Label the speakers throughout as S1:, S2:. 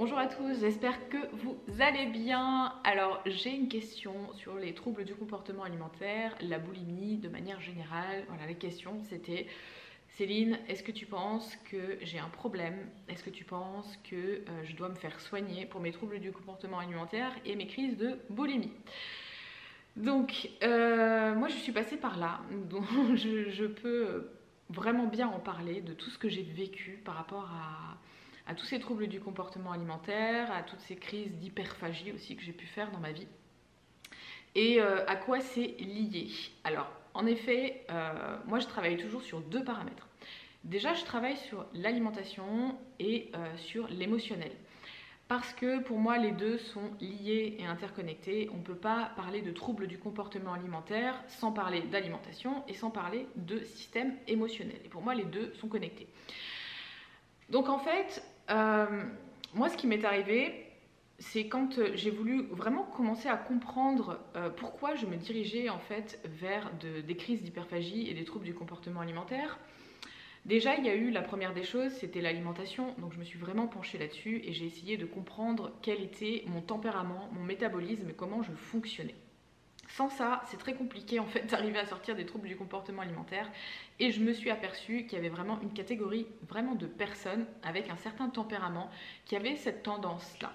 S1: Bonjour à tous, j'espère que vous allez bien. Alors j'ai une question sur les troubles du comportement alimentaire, la boulimie de manière générale. Voilà, les questions c'était: Céline, est-ce que tu penses que j'ai un problème? Est-ce que tu penses que je dois me faire soigner pour mes troubles du comportement alimentaire et mes crises de boulimie? Donc moi je suis passée par là, donc je peux vraiment bien en parler de tout ce que j'ai vécu par rapport à tous ces troubles du comportement alimentaire, à toutes ces crises d'hyperphagie aussi que j'ai pu faire dans ma vie et à quoi c'est lié. Alors en effet, moi je travaille toujours sur deux paramètres. Déjà je travaille sur l'alimentation et sur l'émotionnel. Parce que pour moi, les deux sont liés et interconnectés. On ne peut pas parler de troubles du comportement alimentaire sans parler d'alimentation et sans parler de système émotionnel. Et pour moi, les deux sont connectés. Donc en fait, moi, ce qui m'est arrivé, c'est quand j'ai voulu vraiment commencer à comprendre pourquoi je me dirigeais en fait vers des crises d'hyperphagie et des troubles du comportement alimentaire. Déjà, il y a eu la première des choses, c'était l'alimentation. Donc je me suis vraiment penchée là-dessus et j'ai essayé de comprendre quel était mon tempérament, mon métabolisme et comment je fonctionnais. Sans ça, c'est très compliqué en fait d'arriver à sortir des troubles du comportement alimentaire. Et je me suis aperçue qu'il y avait vraiment une catégorie vraiment de personnes avec un certain tempérament qui avaient cette tendance-là.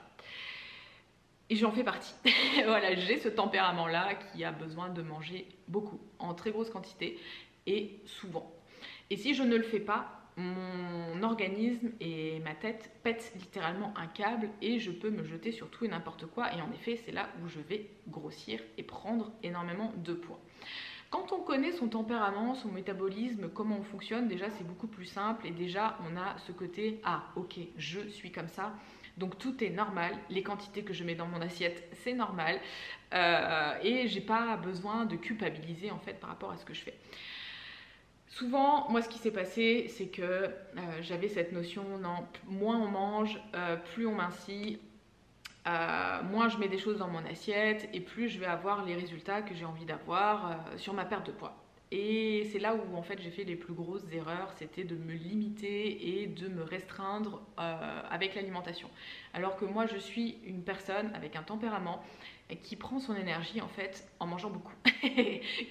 S1: Et j'en fais partie. Voilà, j'ai ce tempérament-là qui a besoin de manger beaucoup, en très grosse quantité et souvent. Et si je ne le fais pas, mon organisme et ma tête pètent littéralement un câble et je peux me jeter sur tout et n'importe quoi. Et en effet, c'est là où je vais grossir et prendre énormément de poids. Quand on connaît son tempérament, son métabolisme, comment on fonctionne, déjà c'est beaucoup plus simple et déjà on a ce côté « Ah, ok, je suis comme ça ». Donc tout est normal, les quantités que je mets dans mon assiette, c'est normal et j'ai pas besoin de culpabiliser en fait par rapport à ce que je fais. Souvent, moi ce qui s'est passé, c'est que j'avais cette notion, non, moins on mange, plus on mincit, moins je mets des choses dans mon assiette et plus je vais avoir les résultats que j'ai envie d'avoir sur ma perte de poids. Et c'est là où en fait j'ai fait les plus grosses erreurs, c'était de me limiter et de me restreindre avec l'alimentation. Alors que moi je suis une personne avec un tempérament qui prend son énergie en fait en mangeant beaucoup.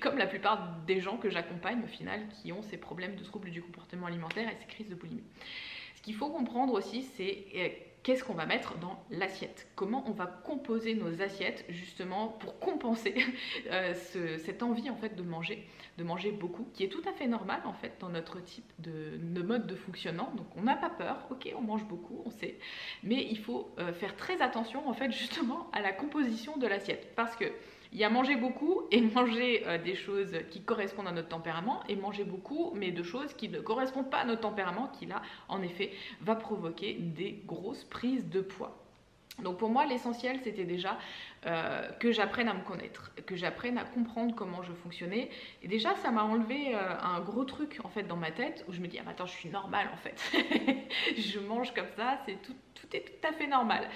S1: Comme la plupart des gens que j'accompagne au final qui ont ces problèmes de troubles du comportement alimentaire et ces crises de boulimie. Ce qu'il faut comprendre aussi, c'est qu'est-ce qu'on va mettre dans l'assiette. Comment on va composer nos assiettes justement pour compenser cette envie en fait de manger beaucoup, qui est tout à fait normal en fait dans notre type de mode de fonctionnement. Donc on n'a pas peur, ok, on mange beaucoup, on sait, mais il faut faire très attention en fait justement à la composition de l'assiette, parce que il y a manger beaucoup et manger des choses qui correspondent à notre tempérament et manger beaucoup mais de choses qui ne correspondent pas à notre tempérament qui là en effet va provoquer des grosses prises de poids. Donc pour moi l'essentiel c'était déjà que j'apprenne à me connaître, que j'apprenne à comprendre comment je fonctionnais et déjà ça m'a enlevé un gros truc en fait dans ma tête où je me dis ah mais attends je suis normale en fait je mange comme ça, c'est tout est tout à fait normal.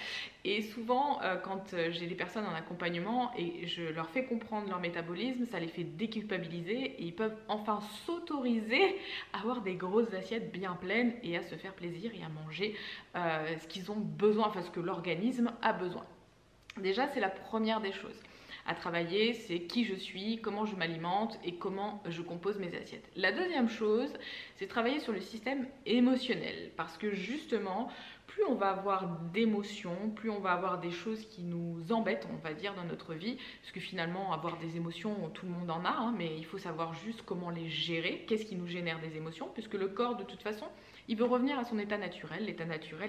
S1: Et souvent quand j'ai des personnes en accompagnement et je leur fais comprendre leur métabolisme, ça les fait déculpabiliser et ils peuvent enfin s'autoriser à avoir des grosses assiettes bien pleines et à se faire plaisir et à manger ce qu'ils ont besoin, enfin ce que l'organisme a besoin. Déjà, c'est la première des choses à travailler, c'est qui je suis, comment je m'alimente et comment je compose mes assiettes. La deuxième chose, c'est travailler sur le système émotionnel parce que justement, plus on va avoir d'émotions, plus on va avoir des choses qui nous embêtent, on va dire, dans notre vie, parce que finalement, avoir des émotions, tout le monde en a, hein, mais il faut savoir juste comment les gérer, qu'est-ce qui nous génère des émotions, puisque le corps, de toute façon, il veut revenir à son état naturel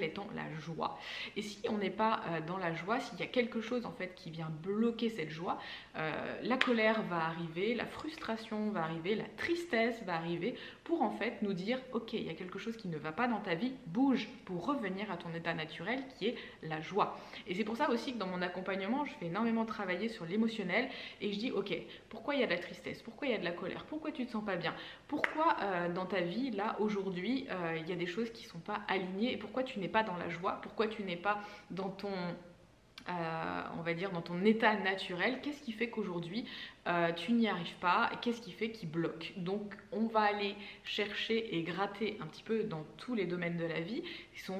S1: étant la joie. Et si on n'est pas dans la joie, s'il y a quelque chose en fait qui vient bloquer cette joie, la colère va arriver, la frustration va arriver, la tristesse va arriver pour en fait nous dire ok, il y a quelque chose qui ne va pas dans ta vie, bouge pour revenir à ton état naturel qui est la joie. Et c'est pour ça aussi que dans mon accompagnement, je fais énormément travailler sur l'émotionnel et je dis ok, pourquoi il y a de la tristesse, pourquoi il y a de la colère, pourquoi tu te sens pas bien, pourquoi dans ta vie là aujourd'hui il y a des choses qui ne sont pas alignées et pourquoi tu n'es pas dans la joie, pourquoi tu n'es pas dans ton on va dire dans ton état naturel, qu'est-ce qui fait qu'aujourd'hui tu n'y arrives pas, qu'est-ce qui fait qu'il bloque. Donc on va aller chercher et gratter un petit peu dans tous les domaines de la vie, qui sont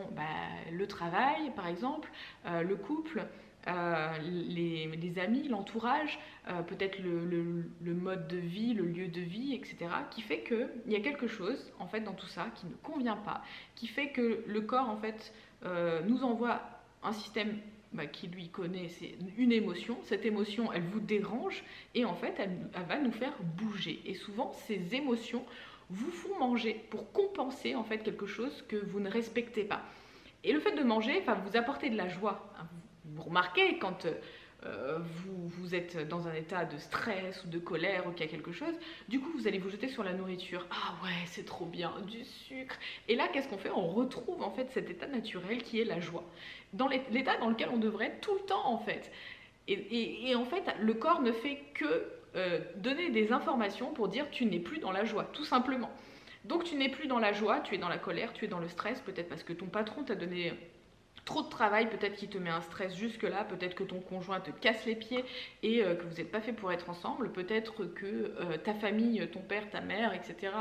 S1: le travail par exemple, le couple, les amis, l'entourage, peut-être le mode de vie, le lieu de vie, etc. qui fait qu'il y a quelque chose en fait dans tout ça qui ne convient pas, qui fait que le corps en fait nous envoie un système qui lui connaît, c'est une émotion. Cette émotion, elle vous dérange et en fait, elle va nous faire bouger. Et souvent, ces émotions vous font manger pour compenser en fait quelque chose que vous ne respectez pas. Et le fait de manger, vous apporter de la joie. Vous remarquez quand vous êtes dans un état de stress ou de colère ou qu'il y a quelque chose, du coup vous allez vous jeter sur la nourriture. Ah ouais, c'est trop bien, du sucre. Et là, qu'est-ce qu'on fait? On retrouve en fait cet état naturel qui est la joie. Dans l'état dans lequel on devrait être tout le temps en fait. Et en fait, le corps ne fait que donner des informations pour dire tu n'es plus dans la joie, tout simplement. Donc tu n'es plus dans la joie, tu es dans la colère, tu es dans le stress, peut-être parce que ton patron t'a donné trop de travail, peut-être qu'il te met un stress jusque là, peut-être que ton conjoint te casse les pieds et que vous n'êtes pas fait pour être ensemble, peut-être que ta famille, ton père, ta mère, etc.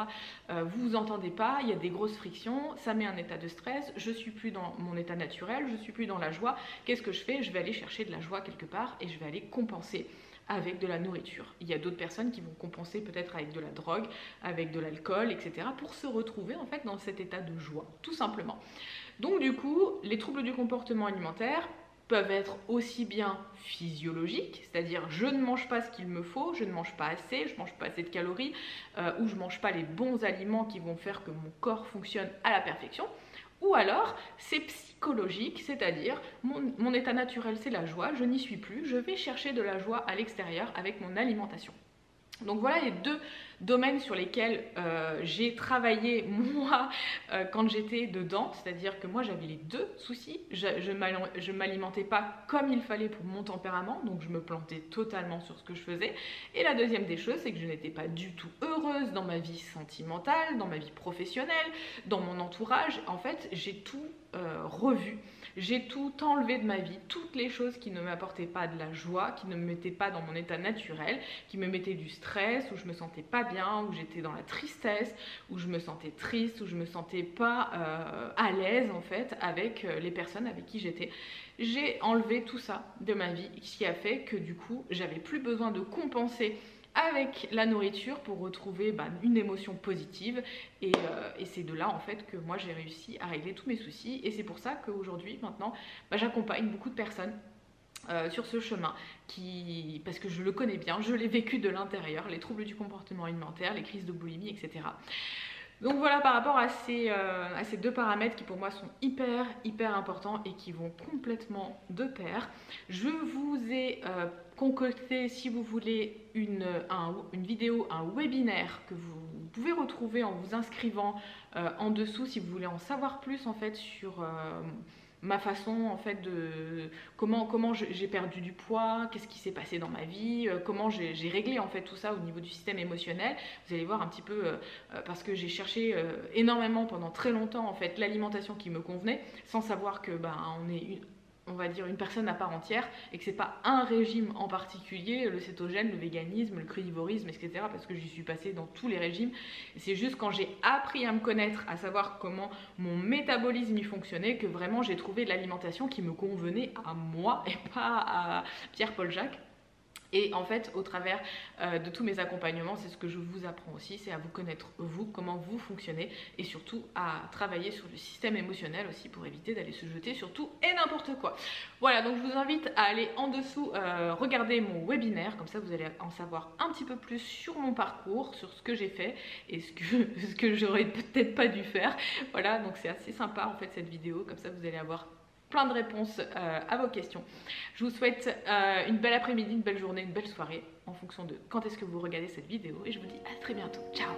S1: Vous vous entendez pas, il y a des grosses frictions, ça met un état de stress, je suis plus dans mon état naturel, je suis plus dans la joie. Qu'est-ce que je fais? Je vais aller chercher de la joie quelque part et je vais aller compenser avec de la nourriture. Il y a d'autres personnes qui vont compenser peut-être avec de la drogue, avec de l'alcool, etc. pour se retrouver en fait dans cet état de joie, tout simplement. Donc du coup, les troubles du comportement alimentaire peuvent être aussi bien physiologiques, c'est-à-dire je ne mange pas ce qu'il me faut, je ne mange pas assez, je ne mange pas assez de calories, ou je ne mange pas les bons aliments qui vont faire que mon corps fonctionne à la perfection, ou alors c'est psychologique, c'est-à-dire mon état naturel c'est la joie, je n'y suis plus, je vais chercher de la joie à l'extérieur avec mon alimentation. Donc voilà les deux domaines sur lesquels j'ai travaillé moi quand j'étais dedans, c'est-à-dire que moi j'avais les deux soucis, je m'alimentais pas comme il fallait pour mon tempérament, donc je me plantais totalement sur ce que je faisais. Et la deuxième des choses, c'est que je n'étais pas du tout heureuse dans ma vie sentimentale, dans ma vie professionnelle, dans mon entourage. En fait, j'ai tout revu. J'ai tout enlevé de ma vie, toutes les choses qui ne m'apportaient pas de la joie, qui ne me mettaient pas dans mon état naturel, qui me mettaient du stress, où je me sentais pas bien, où j'étais dans la tristesse, où je me sentais triste, où je me sentais pas à l'aise en fait avec les personnes avec qui j'étais. J'ai enlevé tout ça de ma vie, ce qui a fait que du coup, j'avais plus besoin de compenser avec la nourriture pour retrouver une émotion positive et c'est de là en fait que moi j'ai réussi à régler tous mes soucis et c'est pour ça qu'aujourd'hui maintenant j'accompagne beaucoup de personnes sur ce chemin parce que je le connais bien, je l'ai vécu de l'intérieur, les troubles du comportement alimentaire, les crises de boulimie, etc. Donc voilà par rapport à ces deux paramètres qui pour moi sont hyper importants et qui vont complètement de pair. Je vous ai concocté, si vous voulez, une vidéo, un webinaire que vous pouvez retrouver en vous inscrivant en dessous si vous voulez en savoir plus en fait sur ma façon en fait de comment j'ai perdu du poids, qu'est-ce qui s'est passé dans ma vie, comment j'ai réglé en fait tout ça au niveau du système émotionnel. Vous allez voir un petit peu parce que j'ai cherché énormément pendant très longtemps en fait l'alimentation qui me convenait sans savoir que on est on va dire une personne à part entière et que c'est pas un régime en particulier, le cétogène, le véganisme, le crudivorisme, etc. parce que j'y suis passée dans tous les régimes. C'est juste quand j'ai appris à me connaître, à savoir comment mon métabolisme y fonctionnait, que vraiment j'ai trouvé l'alimentation qui me convenait à moi et pas à Pierre-Paul Jacques. Et en fait, au travers de tous mes accompagnements, c'est ce que je vous apprends aussi, c'est à vous connaître vous, comment vous fonctionnez et surtout à travailler sur le système émotionnel aussi pour éviter d'aller se jeter sur tout et n'importe quoi. Voilà, donc je vous invite à aller en dessous regarder mon webinaire, comme ça vous allez en savoir un petit peu plus sur mon parcours, sur ce que j'ai fait et ce que j'aurais peut-être pas dû faire. Voilà, donc c'est assez sympa en fait cette vidéo, comme ça vous allez avoir plein de réponses à vos questions. Je vous souhaite une belle après-midi, une belle journée, une belle soirée en fonction de quand est-ce que vous regardez cette vidéo et je vous dis à très bientôt. Ciao!